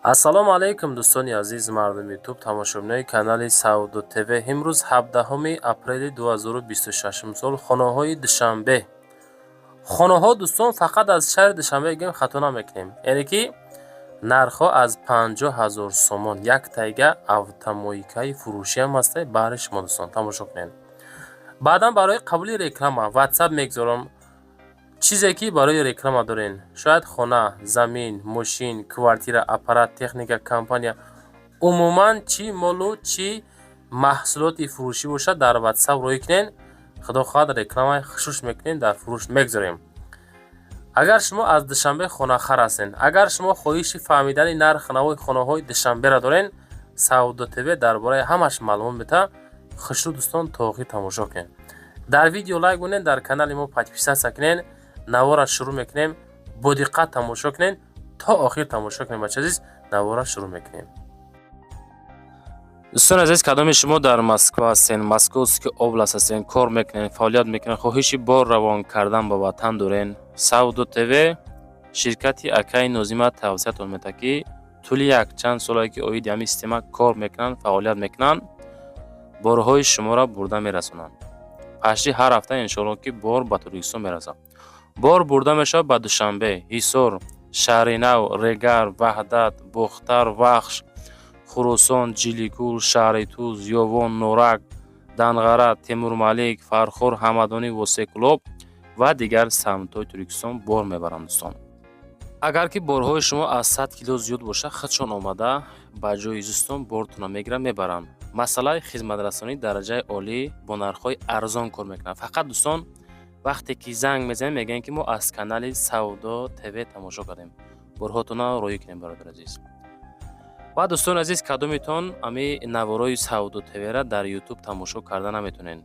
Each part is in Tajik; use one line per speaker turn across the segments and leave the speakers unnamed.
ассалому алайкум дӯстони азиз мардуми ютуб тамошобинони канали Саудо ТВ. Имрӯз 17 апрели 2026 сол хонаҳои Душанбе. Хонаҳо дӯстон фақат аз шаҳри Душанбе гем хато намекунем. Яъне ки нархҳо аз 50,000 сомон як тайга автомойкаи фурӯшӣ ҳам ҳаст. Баҳри шумо дӯстон тамошо кунед. Баъдан барои қабули реклама WhatsApp мегузорам. чизе ки барои реклама дорен, шояд хона, замин, мошин, квартира, аппарат, техника, компания, умуман чи молу чи маҳсулоти фурӯшӣ бошад, дар WhatsApp рӯй кунен. худо хоҳад рекламаи хушуш мекунем, дар фурӯш мегузорем. агар шумо аз Душанбе хонахар ҳастен, агар шумо хоҳиши фаҳмидани нархи навои хонаҳои Душанберо дорен, Саудо ТВ дар бораи ҳамаш маълумот мета. хушрӯ дӯстон то охир тамошо кунед. дар видео лайк бонед, дар канали мо подписатсия кунед. навора шурӯъ мекунем. бо диққат тамошо кунед, то охир тамошо кунед. бачаи азиз, навора шурӯъ мекунем. дӯстони азиз, кадоми шумо дар Москва ҳастен, Московский област ҳастен, кор мекунед, фаъолият мекунед, хоҳиши бор равон кардан ба ватан дорен, Саудо ТВ ширкати акаи Нозима тавсиятон мета ки тӯли якчанд солае ки оиди ҳамин система кор мекунанд, фаъолият мекунанд, борҳои шуморо бурда мерасонанд. пашти ҳар ҳафта иншоалло ки бор ба Туркистон мерасад. бор бурда мешавад ба Душанбе, Ҳисор, Шаҳринав, Регар, Ваҳдат, Бухтар, Вахш, Хурусон, Ҷилигул, Шаҳри Туз, Ёвон, Норак, Данғара, Темурмалик, Фархор, Ҳамадонӣ, Восекулоб ва дигар самтҳои Туркистон бор мебаранд. дӯстон, агар ки борҳои шумо аз 100 кило зиёд боша, худшон омада ба ҷои зистон бортона мегиранд, мебаранд. масъалаи хизматрасонӣ дараҷаи олӣ бо нархҳои арзон кор мекунанд. фақат дӯстон, вақте ки занг мезанем мегӯем ки мо аз канали Саудо ТВ тамошо кардем. борҳотона роӣ кунем бародар азиз. ва дӯстони азиз, кадомитон ами навораи Саудо ТВ-ра дар YouTube тамошо карда наметонен,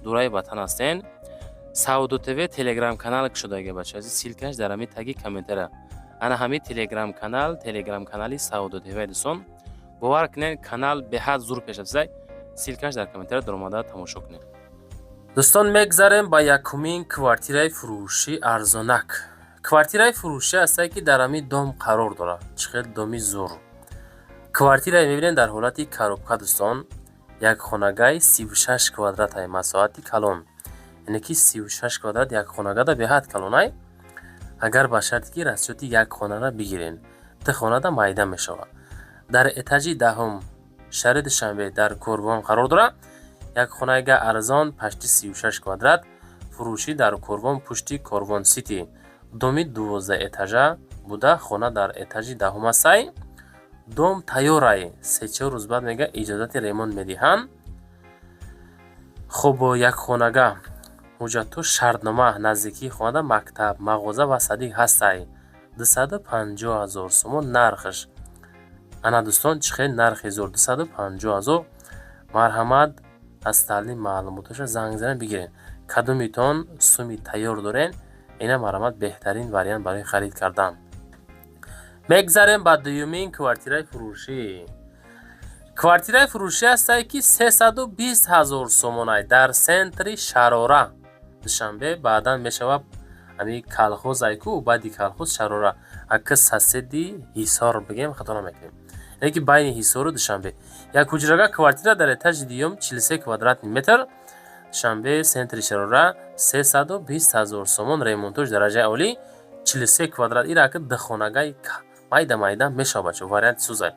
дураи ватан ҳастен, Саудо ТВ телеграм канал кушодаги бача азиз, силкаш дар ами таги комментара. ана ҳами телеграм канали Саудо ТВ дӯстон. бовар кунед, канал беҳад зур пеш афзай. силкаш дар комментара дар омада тамошо кунед. дӯстон, мегзарем ба якумин квартираи фурӯшӣ арзонак. квартираи фурӯшӣ ҳастае ки дар ҳамин дом қарор дорад. чӣ хел доми зур. квартирае мебинед дар ҳолати коробка дӯстон. як хонагаи 36 квадратае, масоҳати калон. яъне ки 36 квадрат як хонагада беҳад калонай. агар ба шарти ки расчёти як хонара бигирен, ти хонада майда мешавад. дар этажи даҳум шаҳри Душанбе дар Корвон қарор дорад. як хонага арзон пашти 36 квадрат, фурӯшӣ дар Корвон пушти Корвон Сити. доми 12 этажа буда, хона дар этажи даҳум ҳастай. дом тайёрай, 3-4 рӯз баъд мега иҷозати ремонт медиҳанд. хуб, як хонага ҳуҷҷату шартнома, наздикии хонада мактаб, мағоза ва садиқ ҳастай. 250,000 сомон нархш. ана дӯстон, чӣ хел нархи зур, 250,000. марҳамат аз таълим маълумоташа занг занед бигирен. кадомитон суми тайёр дорен, ина марҳамат беҳтарин вариант барои харид кардан. мегзарем ба дуюмин квартираи фурӯшӣ. квартираи фурӯшӣ ҳастае ки 320,000 сомонай, дар сентри Шарора Душанбе. баъдан мешавад ами калхоз айку, баъди калхоз Шарора, ака соседи Ҳисор бигем хато намекунем, яъне ки байни Ҳисору Душанбе. як ҳуҷрага квартира дар этажи дуюм 43 квадратный метр, Душанбе, сентри Шарора, 320,000 сомон, ремонтош дараҷаи олӣ, 43 квадрат. ира ака духонагаи майда мешавад бачо, варианти сӯзай.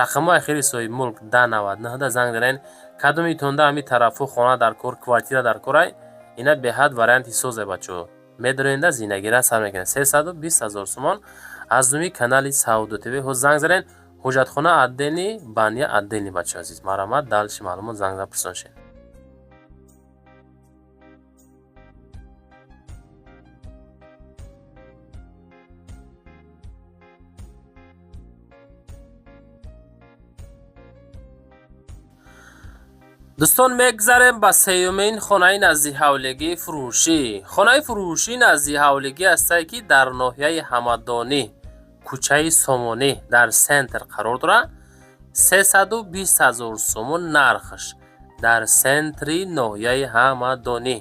рақамҳои ахири соҳиби мулк 1099 занг занен. кадомитонда ами тарафу хона дар кор, квартира дар корай, ина беҳад варианти сӯзай бачо. медоренда зинагира сар мекунед. 320,000 сомон. аз думи канали Саудо ТВ ҳоз занг занен. ҳуҷҷатхона аддени, бания аддени бачо азиз. марҳамат, далши маълумот занг зан пурсоншед. дӯстон, мегзарем ба сеюмин хонаи назди ҳавлигии фурӯшӣ. хонаи фурӯшӣ назди ҳавлигӣ ҳастае ки дар ноҳияи Ҳамадонӣ, кӯчаи Сомонӣ дар сентр қарор дорад. 320,000 сомон нархш, дар сентри ноҳияи Ҳамадонӣ.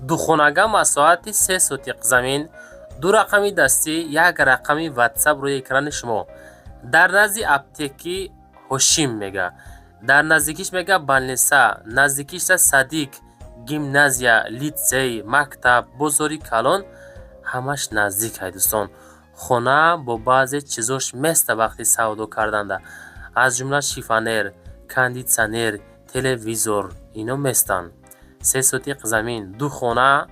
духонага масоҳати 3 сотиқ замин, 2 рақами дастӣ, 1 рақами WhatsApp рӯи экрани шумо. дар назди аптеки ҳошим мега, дар наздикиш мега балниса, наздикиша садик, гимназия, литсей, мактаб, бозори калон ҳамаш наздик ҳай дӯстон. хона бо баъзе чизош места вақти савдо карданда, аз ҷумла шифонер, кондитсионер, телевизор ино местанд. 3 сотиқ замин, 2 хона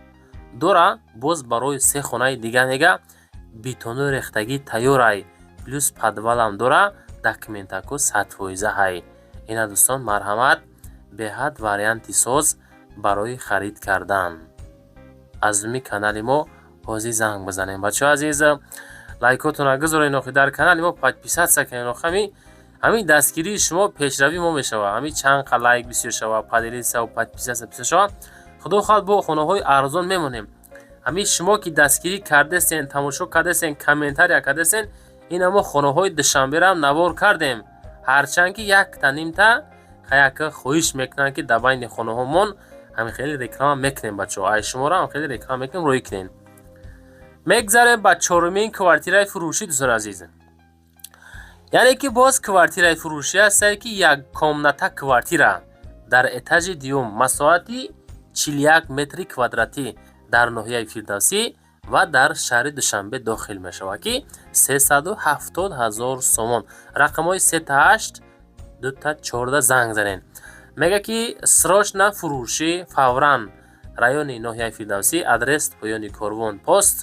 дора, боз барои 3 хонаи дига мега битону рехтагӣ тайёрай, плюс подвалам дора, документаку 100% ҳай. ина дӯстон марҳамат, беҳад варианти соз барои харид кардан. аз думи канали мо ҳозир занг бизанем. бачаҳо азиз, лайкотона гузоред, охи дар канали мо подписатсия кунед. ҳамин дастгирии шумо пешравӣ мо мешавад. ҳамин чанд қа лайк бисёр шавад, поделитсия ва подписатсия бисёр шавад. худо хоҳад бо хонаҳои арзон мемонем. ҳамин шумо ки дастгирӣ кардесен, тамошо кардесен, комментария кардесен, ин ҳамо хонаҳои душанберам навор кардем. ҳарчанд ки якта нимта яка хоҳиш мекунанд ки дар байни хонаҳомон ҳамин хеле реклама мекунем. бачаҳо ай шуморо ҳам хеле реклама мекунем, рӯй кунен. мегзарем ба чорумин квартираи фурӯшӣ дӯстон азиз. яъне ки боз квартираи фурӯшӣ ҳастае ки як комната квартира дар этажи дуюм, масоҳати 41 метри квадратӣ дар ноҳияи Фирдавсӣ ва дар шаҳри Душанбе дохил мешавад ки 370 000 сомон. рақамҳои 38 214 занг занен. мега ки срочна фурӯшӣ фавран, райони ноҳияи Фирдавсӣ, адрес поёни Корвон пост,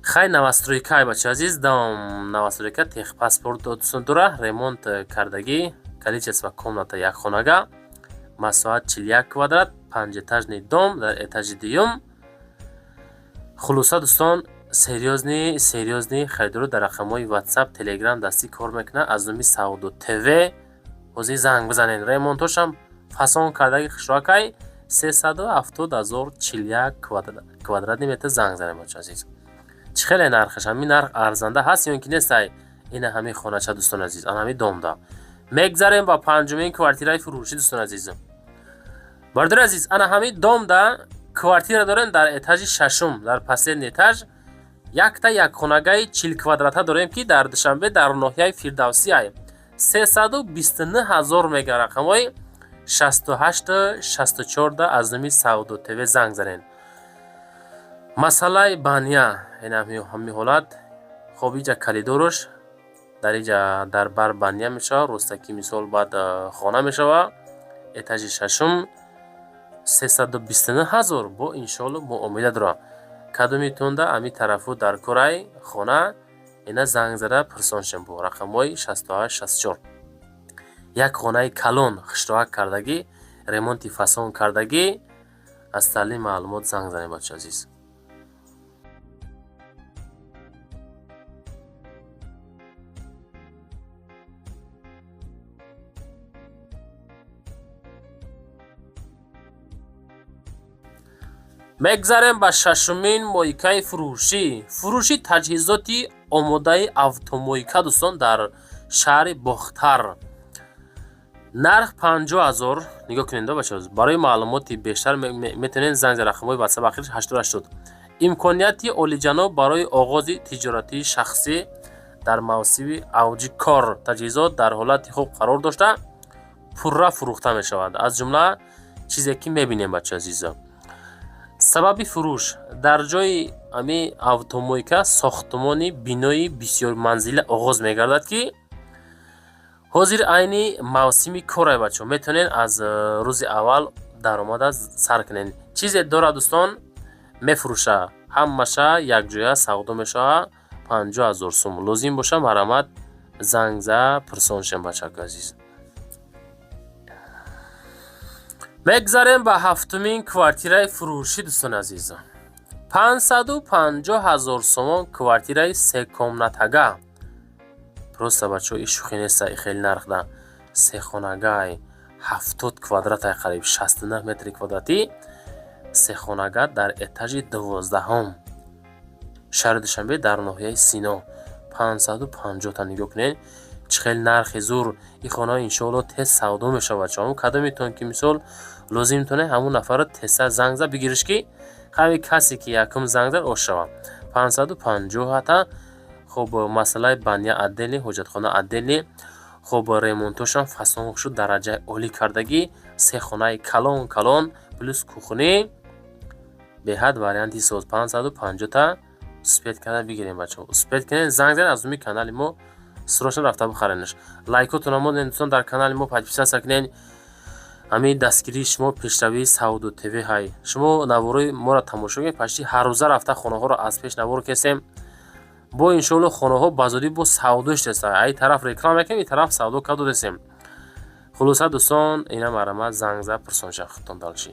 хай навастройка. бача азиз, дам навастройка техпаспорт дӯстон дора, ремонт кардагӣ, количество комната якхонага, масоҳат 41 квадрат, 5 этажный дом дар этажи дуюм. хулоса дӯстон, серьёзни харидорӣ дар рақамҳои WhatsApp, Telegram дастӣ кор мекунад. аз номи Савдо ТВ ҳозир занг бизанен. ремонтошам фасон кардаги хишроакай 370 041 квадратный метр занг занен. бача азиз, чӣ хеле нархаш? ҳамин нарх арзанда ҳаст ё ин ки нестай? ина ҳамин хонача дӯстон азиз, ҳамин домда. мегзарем ба панҷумин квартираи фурӯшӣ дӯстон азиз. бардори азиз, ана ҳамин домда квартира дорем дар этажи шашум, дар последний этаж. якта якхонагаи 40 квадрата дорем ки дар Душанбе дар ноҳияи Фирдавсӣ ай. 329 000 мега. рақамҳои 68 64 аз номи Савдо ТВ занг занен. масъалаи бания, ин ҳамин ҳолат хоб иҷа калидорош дар иҷа дар бар бания мешавад, ростаки мисол баъд хона мешавад. этажи шашум 329 000 бо иншоалло муомила дора. кадомитонда ами тарафу дар курай хона ина занг зада пурсоншем бо рақамҳои 68 64. як хонаи калон хишроак кардагӣ, ремонти фасон кардагӣ, аз талаби маълумот занг занед бача азиз. мегзарем ба шашумин моҳикаи фурӯшӣ таҷҳизоти омодаи автомоҳика дӯстон дар шаҳри Бохтар. нарх 50 000. нигоҳ кунед бачаҳо, барои маълумоти бештар метавонед занг занед. рақамҳои WhatsApp ахираш 880. имконияти олиҷаноб барои оғози тиҷоратии шахсӣ дар мавсими авҷи кор. таҷҳизот дар ҳолати хуб қарор дошта пурра фурӯхта мешавад. аз ҷумла чизе ки мебинем бача азиза. сабаби фурӯш дар ҷои ами автомоҳика сохтмони бинои бисёрманзила оғоз мегардад ки ҳозир айни мавсими корай бачаҳо, метавонед аз рӯзи аввал даромада сар кунед. чизе дора дӯстон, мефурӯша, ҳамаша якҷоя савдо мешавад. 50 000 сум. лозим боша марҳамат занг за пурсоншем бачаҳо азиз. мегзарем ба ҳафтумин квартираи фурӯшӣ дӯстон азиз. 550 000 сомон квартираи секомнатага. просто бачаҳо ин шӯхӣ неста, ин хеле нарх да. сехонагай 70 квадратай, қариб 69 метри квадратӣ. сехонага дар этажи 12-ум, шаҳри Душанбе дар ноҳияи Сино. 550 та нигоҳ кунед, чӣ хеле нархи зур. ин хонаҳо иншоалло тез савдо мешавад. ҳамун кадомитон ки мисол лозимтоне ҳамун нафаро тезтар занг за бигириш ки ҳамин касе ки якум занг зад ош шавад. 550 та хуб масъалаи бания отдели, ҳоҷатхона отдели, хуб ремонтошам фасон шуд, дараҷаи олӣ кардагӣ, 3 хонаи калон плюс кухни, беҳад варианти соз 550 та спед карда бигирем бачаҳо. Спед кунед, занг занед, аз уми канали мо срочно рафта бихаренаш. Лайкотона моден дӯстон, дар канали мо подписатсия кунед. ҳамин дастгирии шумо пешравии Сауду ТВ ҳай. Шумо наворои моро тамошо кунед, пашти ҳар рӯза рафта хонаҳоро аз пеш навор кесем. бо иншоалло хонаҳо ба зудӣ бо савдо иштесам. Ай тараф реклама мекунем, ин тараф савдо каду десем. Хулоса дӯстон, ина марама занг зад пурсонша худтон далши.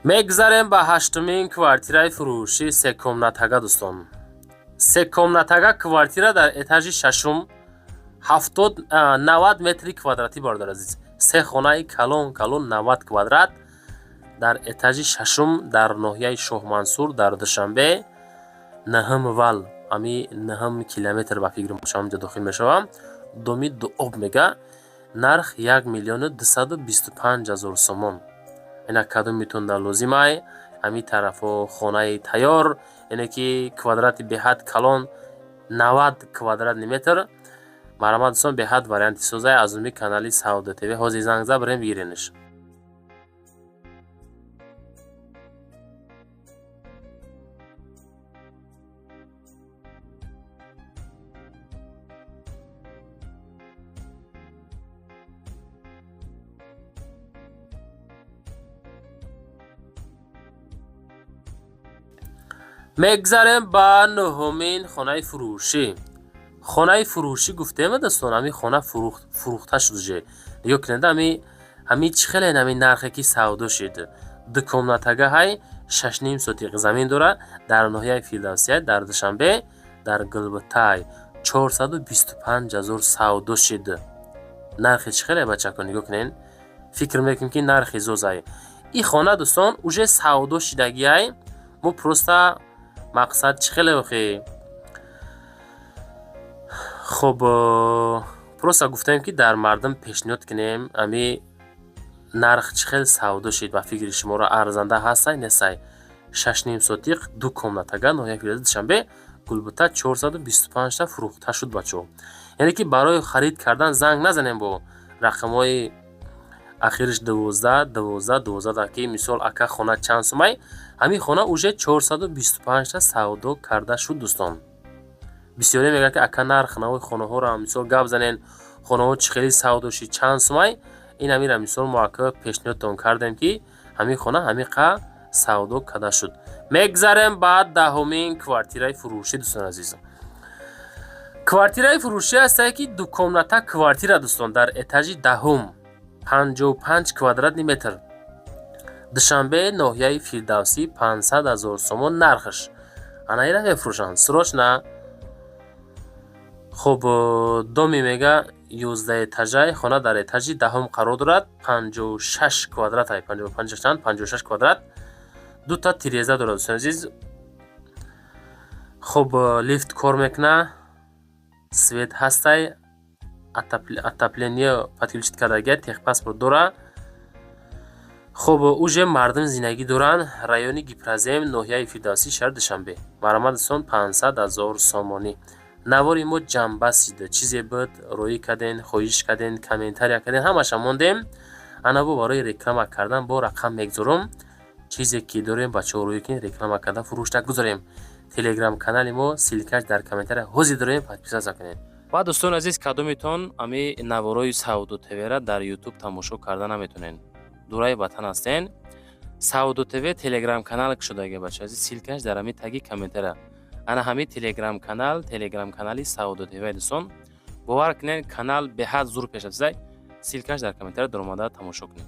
мегзарем ба 8-мин квартираи фурӯши секомнатага дӯстон. Секомнатага квартира дар этажи 6-ум 90 метри квадратӣ бародар азиз. 3 хонаи калон 90 квадрат дар этажи 6-ум дар ноҳияи Шоҳмансур дар Душанбе, 9 вал, ами 9 километр ба фикр бошам ҷо дохил мешавам. доми дуоб мега, нарх 1,225,000 сомон. ина кадом метонда лозимай, ҳами тарафо хонаи тайёр, яъне ки квадрати беҳад калон 90 квадратный метр. Марҳамат дӯстон, беҳад варианти созай аз уми канали Сауду ТВ. ҳозир занг зад барем бигиренаш. мегзарем ба 9-мин хонаи фурӯшӣ. хонаи фурӯшӣ гуфтем дӯстон, ҳами хона фурӯхта шудже. нигоҳ кунед, ҳами чӣ хеле ҳами нархе ки савдо шид. дукомнатага ҳай 6.5 сотиқ замин дора дар ноҳияи Фирдавсия дар Душанбе дар Гулбутай 425,000 савдо шид. нархи чӣ хеле бачако, нигоҳ кунед. фикр мекунем ки нархи зозай. ин хона дӯстон уже савдо шидагиай. мо просто мақсад чӣ хеле охи. хуб просто гуфтем ки дар мардум пешниҳод кунем, ами нарх чӣ хел савдо шид, ба фикри шуморо арзанда ҳастай нестай. 6.5 сотиқ ду комнатага ноҳияи Фирдавсия Душанбе Гулбута 425 та фурӯхта шуд бачаҳо. яъне ки барои харид кардан занг назанем бо рақамҳои ахириш 12 ки мисол ака хона чанд сумай. ҳамин хона уже 425 та савдо карда шуд дӯстон. бисёре мегӯяд ки ака нарх навои хонаҳоро мисол гап занен, хонаҳо чӣ хели савдо шид, чанд сумай. ин ҳамира мисол мо ака пешниҳодтон кардем ки ҳамин хона ҳамин қа савдо карда шуд. мегзарем ба 10-мин квартираи фурӯшӣ дӯстон азиз. квартираи фурӯшӣ ҳастае ки дукомната квартира дӯстон дар этажи 10-ум 55 квадратный метр. Душанбе ноҳияи Фирдавсӣ 500,000 сомон нархаш. ана ира мефурӯшанд срочно. хуб доми мега 11 этажай, хона дар этажи 10-ум қарор дорад. 56 квадрат, 56 квадрат. ду та тиреза дорад дӯстон азиз. хуб лифт кор мекуна, свет ҳастай, отопление подключит кардагия, техпаспорт дора. хуб уже мардум зиндагӣ доранд. райони Гипрозем, ноҳияи Фирдавсӣ, шаҳри Душанбе. марҳамат дӯстон, 500,000 сомонӣ. навори мо ҷамъбаст. чизе буд роӣ карден, хоҳиш карден, комментария карден, ҳамаша мондем. ана бо барои реклама кардан бо рақам мегзорам. чизе ки дорем бачаҳо роӣ кунед, реклама карда фурӯшта гузорем. телеграм канали мо силкаш дар комментария ҳозир дорем, подписатсия кунед. ва дӯстон азиз, кадомитон ами наворои Сауду ТВ-ра дар YouTube тамошо карда наметонен. дураи ватан ҳастен. Сауду ТВ телеграм канал шудага бача азиз, силкаш дар ами таги комментария. ана ҳами телеграм канали Сауду ТВ дӯстон. бовар кунед, канал беҳад зур пеш афзай. силкаш дар комментария дар омада тамошо кунед.